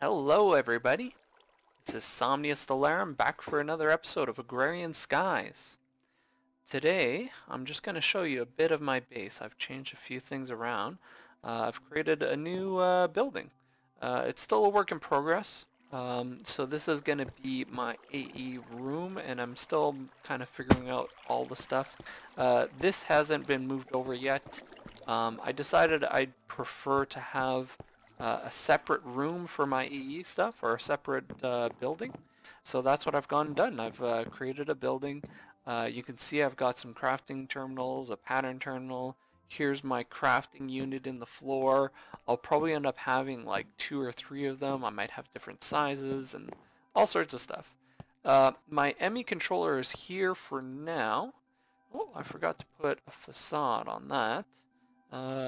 Hello everybody, this is Stellarum back for another episode of Agrarian Skies. Today I'm just going to show you a bit of my base. I've changed a few things around. I've created a new building. It's still a work in progress, so this is going to be my AE room, and I'm still kind of figuring out all the stuff. This hasn't been moved over yet. I decided I'd prefer to have a separate room for my EE stuff, or a separate building. So that's what I've gone and done. I've created a building. You can see I've got some crafting terminals, a pattern terminal. Here's my crafting unit in the floor. I'll probably end up having like 2 or 3 of them. I might have different sizes and all sorts of stuff. My ME controller is here for now. Oh, I forgot to put a facade on that.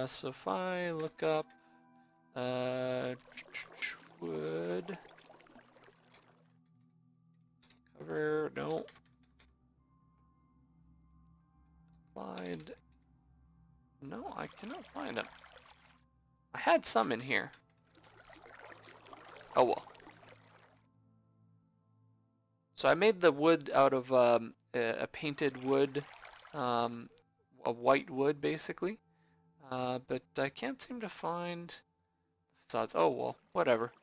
So if I look up wood cover, no, applied, no, I cannot find them. I had some in here. Oh well. So I made the wood out of a painted wood, a white wood basically, but I can't seem to find facades. Oh well, whatever.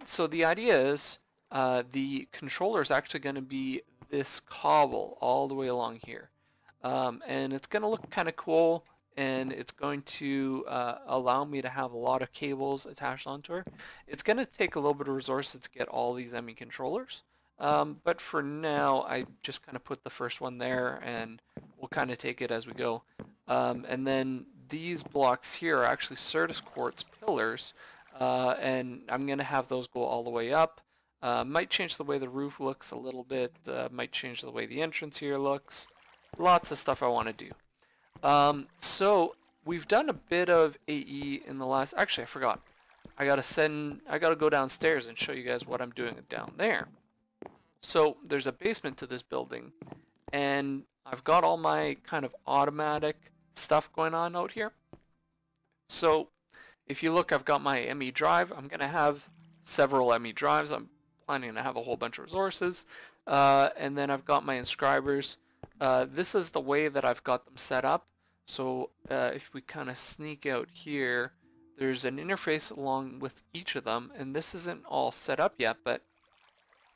So the idea is the controller is actually going to be this cobble all the way along here, and it's going to look kind of cool, and it's going to allow me to have a lot of cables attached onto her. It's going to take a little bit of resources to get all these ME controllers, but for now I just kind of put the first one there, and we'll kind of take it as we go. And then these blocks here are actually Certus quartz pillars, and I'm going to have those go all the way up. Might change the way the roof looks a little bit, might change the way the entrance here looks. Lots of stuff I want to do. So we've done a bit of AE in the last, actually I forgot. I gotta go downstairs and show you guys what I'm doing down there. So there's a basement to this building, and I've got all my kind of automatic stuff going on out here. So if you look, I've got my ME drive. I'm going to have several ME drives. I'm planning to have a whole bunch of resources. And then I've got my inscribers. This is the way that I've got them set up. So if we kind of sneak out here, there's an interface along with each of them. And this isn't all set up yet, but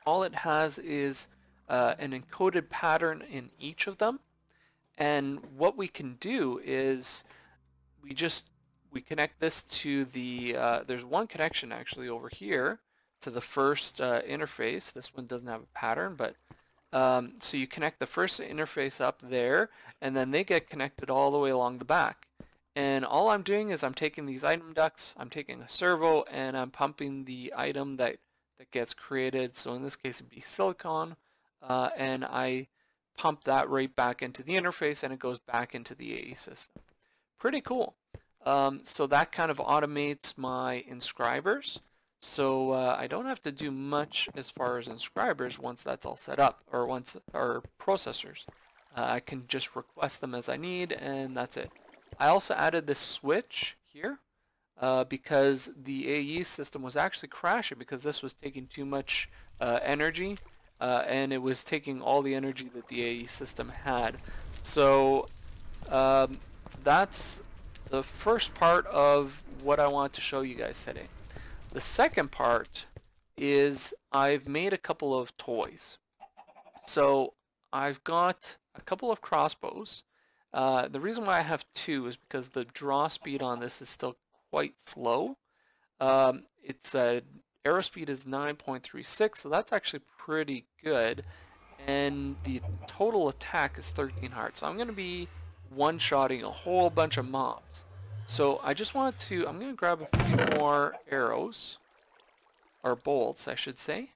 all it has is an encoded pattern in each of them. And what we can do is we connect this to the there's one connection actually over here to the first interface. This one doesn't have a pattern, but so you connect the first interface up there, and then they get connected all the way along the back. And all I'm doing is I'm taking these item ducts, I'm taking a servo, and I'm pumping the item that gets created. So in this case it'd be silicon, and I pump that right back into the interface, and it goes back into the AE system. Pretty cool. So that kind of automates my inscribers. So I don't have to do much as far as inscribers once that's all set up, or processors. I can just request them as I need, and that's it. I also added this switch here because the AE system was actually crashing because this was taking too much energy. And it was taking all the energy that the AE system had. So that's the first part of what I want to show you guys today. The second part is I've made a couple of toys. So I've got a couple of crossbows. The reason why I have 2 is because the draw speed on this is still quite slow. It's a arrow speed is 9.36, so that's actually pretty good, and the total attack is 13 hearts. So I'm going to be one-shotting a whole bunch of mobs. So I just want to, I'm going to grab a few more arrows, or bolts I should say.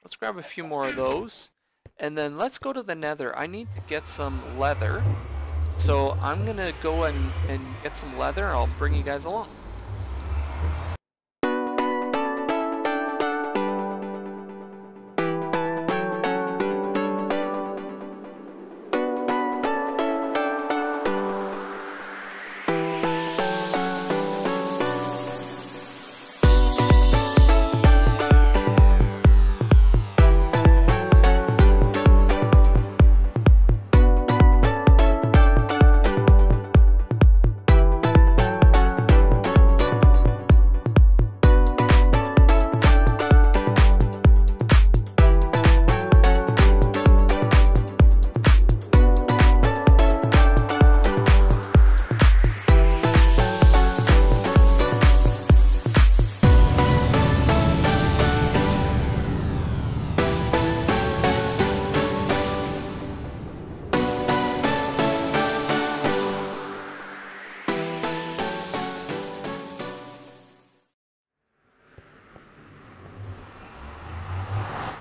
Let's grab a few more of those, and then let's go to the Nether. I need to get some leather, so I'm going to go and get some leather. I'll bring you guys along.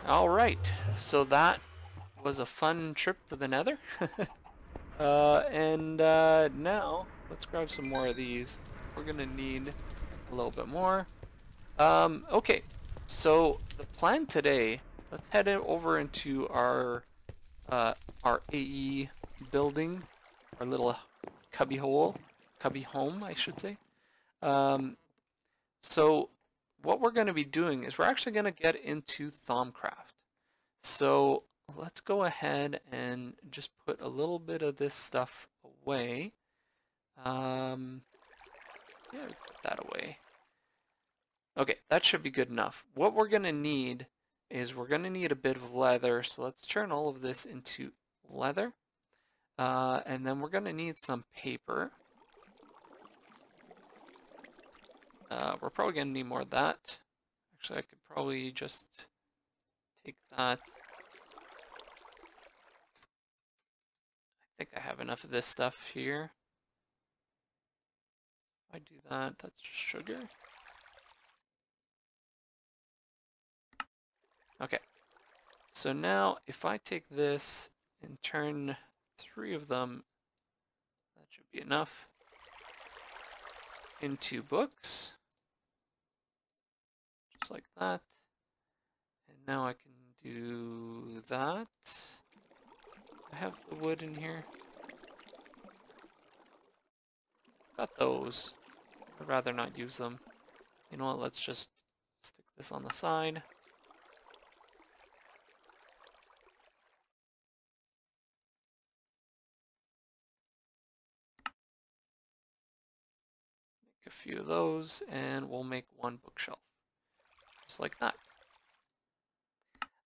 Alright, so that was a fun trip to the Nether. Now, let's grab some more of these. We're gonna need a little bit more. Okay, so the plan today, let's head over into our AE building, our little cubby home, I should say. So what we're going to be doing is we're actually going to get into Thaumcraft. So let's go ahead and just put a little bit of this stuff away. Yeah, put that away. Okay, that should be good enough. What we're going to need is we're going to need a bit of leather. So let's turn all of this into leather. And then we're going to need some paper. We're probably going to need more of that. Actually, I could probably just take that. I think I have enough of this stuff here. If I do that, that's just sugar. Okay. So now, if I take this and turn 3 of them, that should be enough, into books. Just like that. And now I can do that. I have the wood in here. Got those. I'd rather not use them. You know what, let's just stick this on the side. Make a few of those, and we'll make 1 bookshelf. Just like that.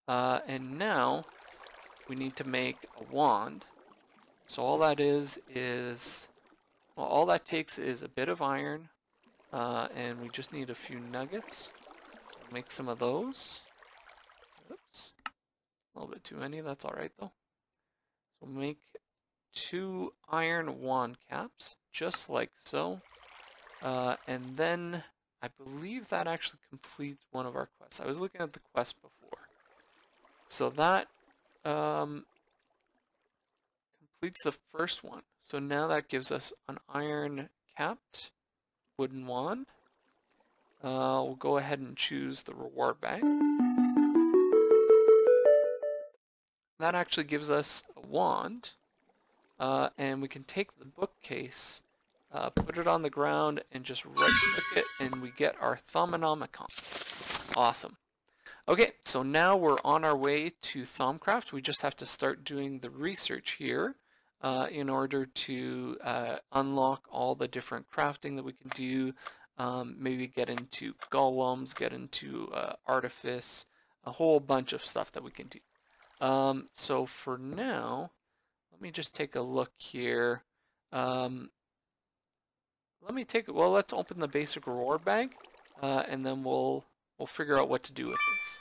And now, we need to make a wand. So all that is, well, all that takes is a bit of iron, and we just need a few nuggets. So we'll make some of those. Oops, a little bit too many, that's alright though. So we'll make 2 iron wand caps, just like so. And then, I believe that actually completes one of our quests. I was looking at the quest before. So that completes the first one. So now that gives us an iron capped wooden wand. We'll go ahead and choose the reward bag. That actually gives us a wand. And we can take the bookcase, put it on the ground, and just right-click it, and we get our Thaumanomicon. Awesome. Okay, so now we're on our way to Thaumcraft. We just have to start doing the research here in order to unlock all the different crafting that we can do. Maybe get into golems, get into artifice, a whole bunch of stuff that we can do. So for now, let me just take a look here. Let's open the basic reward bag, and then we'll figure out what to do with this.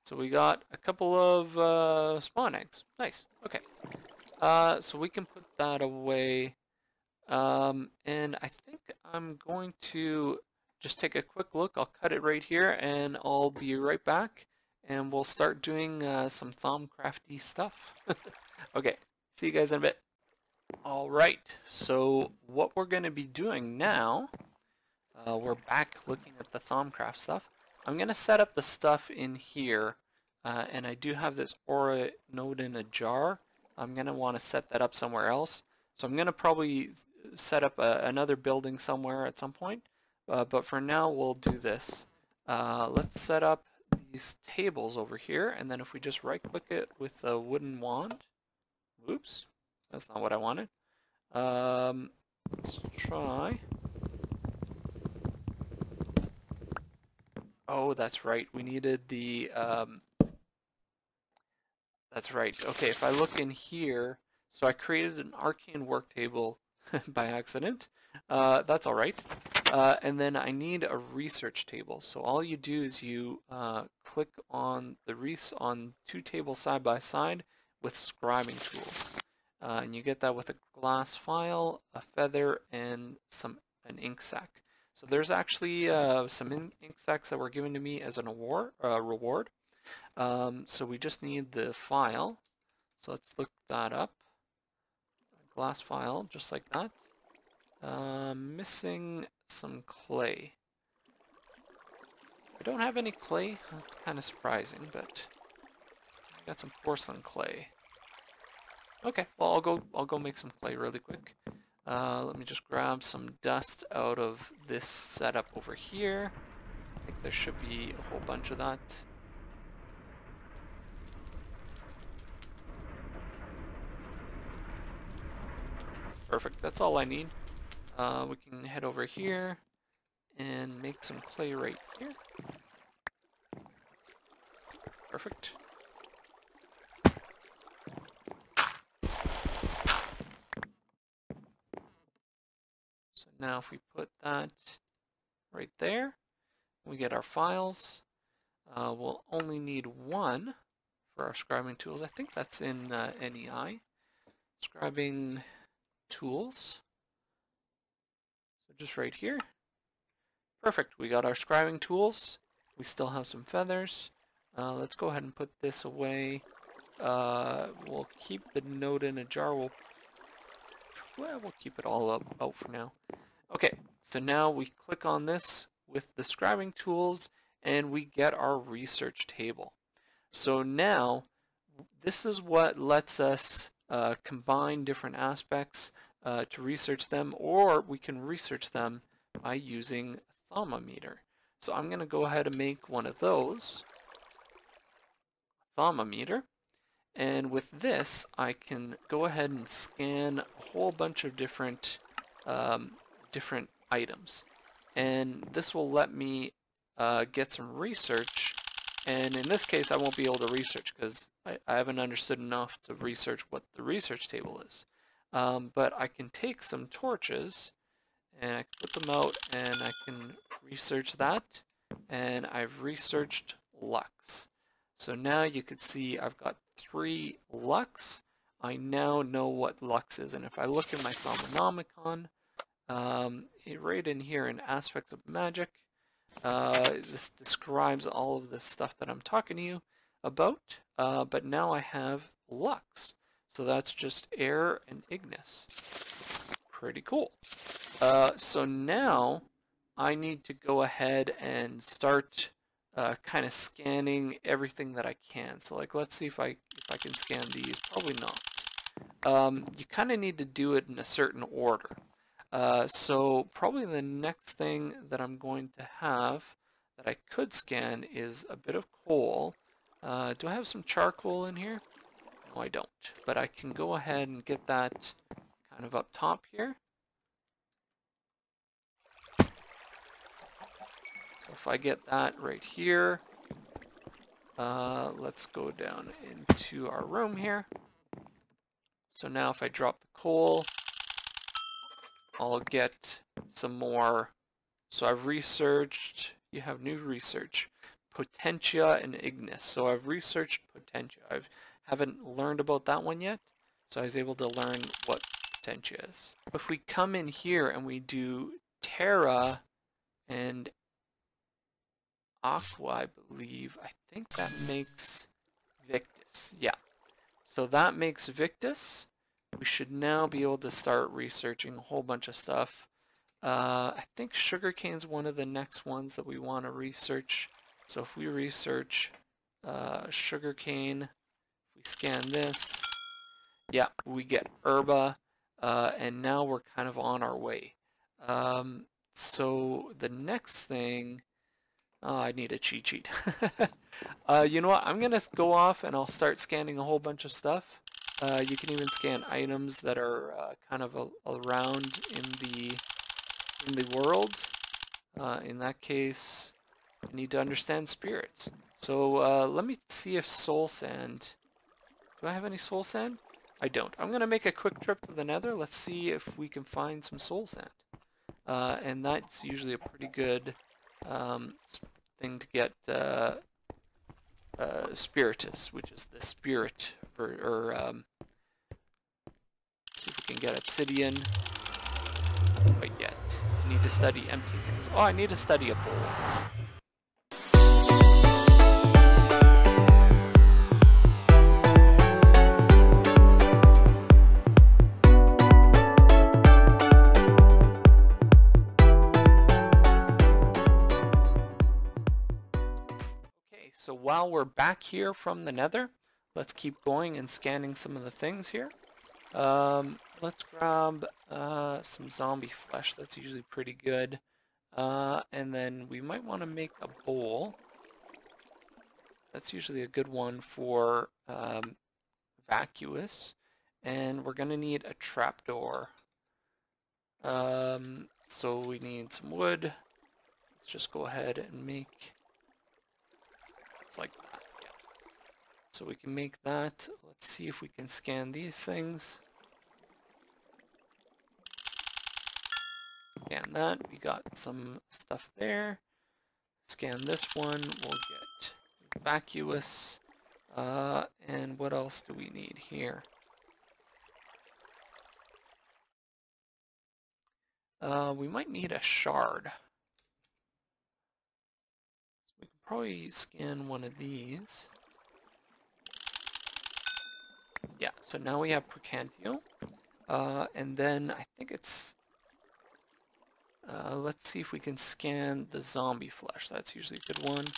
So we got a couple of spawn eggs. Nice. Okay. So we can put that away. And I think I'm going to just take a quick look. I'll cut it right here, and I'll be right back. And we'll start doing some Thaumcrafty stuff. Okay. See you guys in a bit. Alright, so what we're going to be doing now, we're back looking at the Thaumcraft stuff. I'm going to set up the stuff in here, and I do have this aura node in a jar. I'm going to want to set that up somewhere else. So I'm going to probably set up another building somewhere at some point, but for now we'll do this. Let's set up these tables over here, and then if we just right click it with a wooden wand, oops, that's not what I wanted. Let's try. Oh, that's right. We needed the, that's right. Okay, if I look in here, so I created an arcane work table by accident. That's all right. And then I need a research table. So all you do is you click on the on 2 tables side by side with scribing tools. And you get that with a glass file, a feather, and an ink sac. So there's actually some ink sacs that were given to me as an reward. So we just need the file. So let's look that up. Glass file, just like that. Missing some clay. I don't have any clay. That's kind of surprising, but I got some porcelain clay. Okay, well I'll go make some clay really quick. Let me just grab some dust out of this setup over here. I think there should be a whole bunch of that. Perfect, that's all I need. We can head over here and make some clay right here. Perfect. So now if we put that right there, we get our files. We'll only need one for our scribing tools. I think that's in NEI. Scribing tools. So just right here. Perfect. We got our scribing tools. We still have some feathers. Let's go ahead and put this away. We'll keep the node in a jar. We'll keep it all out for now. Okay, so now we click on this with the scribing tools and we get our research table. So now this is what lets us combine different aspects to research them, or we can research them by using a thermometer. So I'm going to go ahead and make one of those, a thermometer, and with this I can go ahead and scan a whole bunch of different items, and this will let me get some research. And in this case I won't be able to research because I haven't understood enough to research what the research table is. But I can take some torches and I can put them out and I can research that, and I've researched lux. So now you can see I've got 3 lux. I now know what lux is, and if I look in my Thaumonomicon, right in here in Aspects of Magic, this describes all of this stuff that I'm talking to you about, but now I have lux. So that's just air and ignis. Pretty cool. So now I need to go ahead and start kind of scanning everything that I can. So like, let's see if I can scan these. Probably not. You kind of need to do it in a certain order. So probably the next thing that I'm going to have that I could scan is a bit of coal. Do I have some charcoal in here? No, I don't. But I can go ahead and get that kind of up top here. So if I get that right here, let's go down into our room here. So now if I drop the coal, I'll get some more. So I've researched, you have new research, Potentia and Ignis. So I've researched Potentia. I haven't learned about that one yet, so I was able to learn what Potentia is. If we come in here and we do Terra and Aqua, I believe, I think that makes Victus. Yeah, so that makes Victus. We should now be able to start researching a whole bunch of stuff. I think sugarcane's one of the next ones that we want to research. So if we research sugarcane, we scan this, yeah, we get herba, and now we're kind of on our way. So the next thing, I need a cheat sheet. You know what, I'm gonna go off and I'll start scanning a whole bunch of stuff. You can even scan items that are kind of around in the world. In that case, I need to understand spirits. So let me see if soul sand. Do I have any soul sand? I don't. I'm gonna make a quick trip to the Nether. Let's see if we can find some soul sand. And that's usually a pretty good thing to get. Spiritus, which is the spirit, let's see if we can get obsidian. Not quite yet. I need to study empty things. Oh, I need to study a bowl. so while we're back here from the Nether, let's keep going and scanning some of the things here. Let's grab some zombie flesh. That's usually pretty good. And then we might want to make a bowl. That's usually a good one for vacuous. And we're going to need a trapdoor. So we need some wood. Let's just go ahead and make... It's like that. Yeah. So we can make that. Let's see if we can scan these things. Scan that. We got some stuff there. Scan this one. We'll get vacuous. And what else do we need here? We might need a shard. So we can probably scan one of these. Yeah, so now we have Percantio. And then I think it's... let's see if we can scan the zombie flesh. That's usually a good one.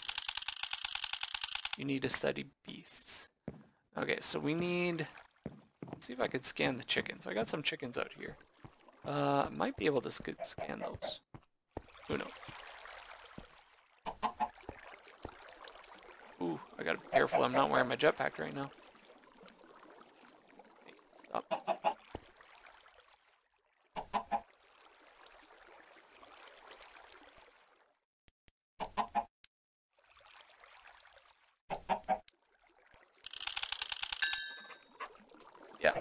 You need to study beasts. Okay, so we need... Let's see if I could scan the chickens. I got some chickens out here. Might be able to scan those. Who knows? Ooh, I gotta be careful. I'm not wearing my jetpack right now. Hey, stop. Yeah.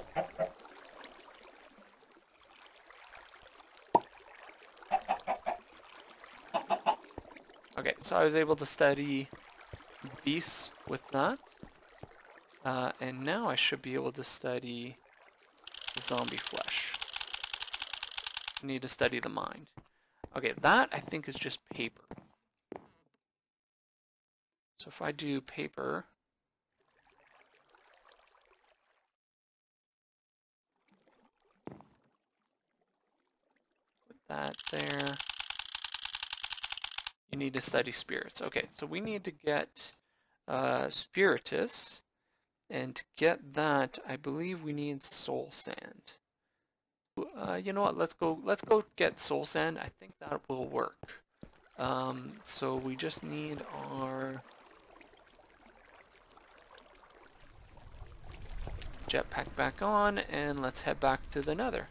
Okay, so I was able to study beasts with that. And now I should be able to study zombie flesh. I need to study the mind. Okay, that I think is just paper. So if I do paper... Put that there. You need to study spirits. Okay, so we need to get spiritus, and to get that, I believe we need soul sand. You know what? Let's go get soul sand. I think that will work. So we just need our jetpack back on, and let's head back to the Nether.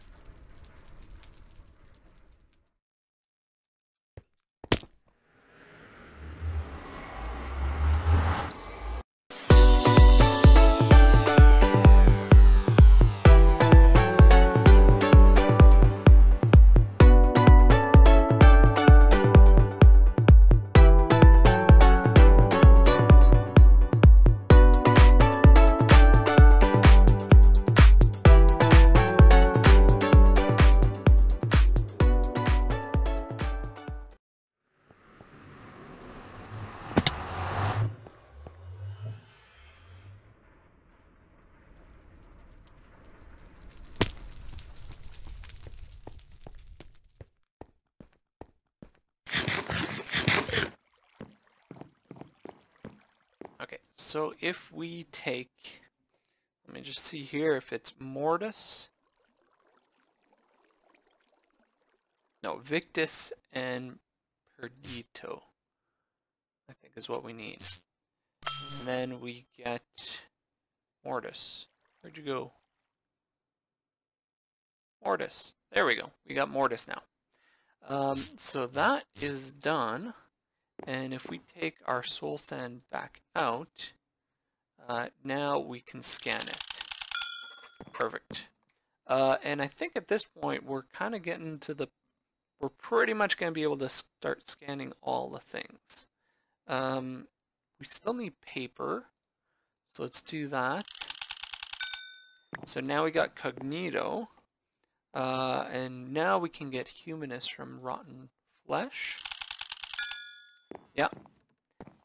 Okay, so if we take, let me just see here if it's mortis. No, victus and perdito, I think is what we need. And then we get mortis. Where'd you go? Mortis. There we go. We got mortis now. So that is done. And if we take our soul sand back out, now we can scan it. Perfect. And I think at this point we're kind of getting to the... We're pretty much going to be able to start scanning all the things. We still need paper, so let's do that. So now we got cognito, and now we can get humanist from rotten flesh. Yeah.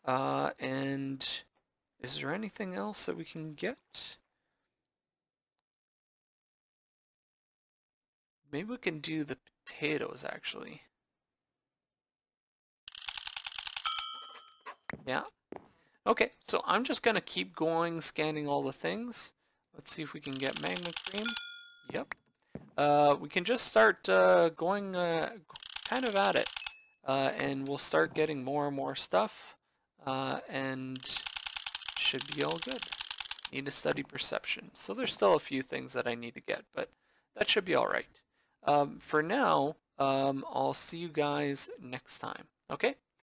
And is there anything else that we can get? Maybe we can do the potatoes, actually. Yeah. Okay, so I'm just gonna keep going, scanning all the things. Let's see if we can get magma cream. Yep. We can just start going kind of at it. And we'll start getting more and more stuff. And should be all good. Need to study perception. So there's still a few things that I need to get, but that should be alright. For now, I'll see you guys next time. Okay?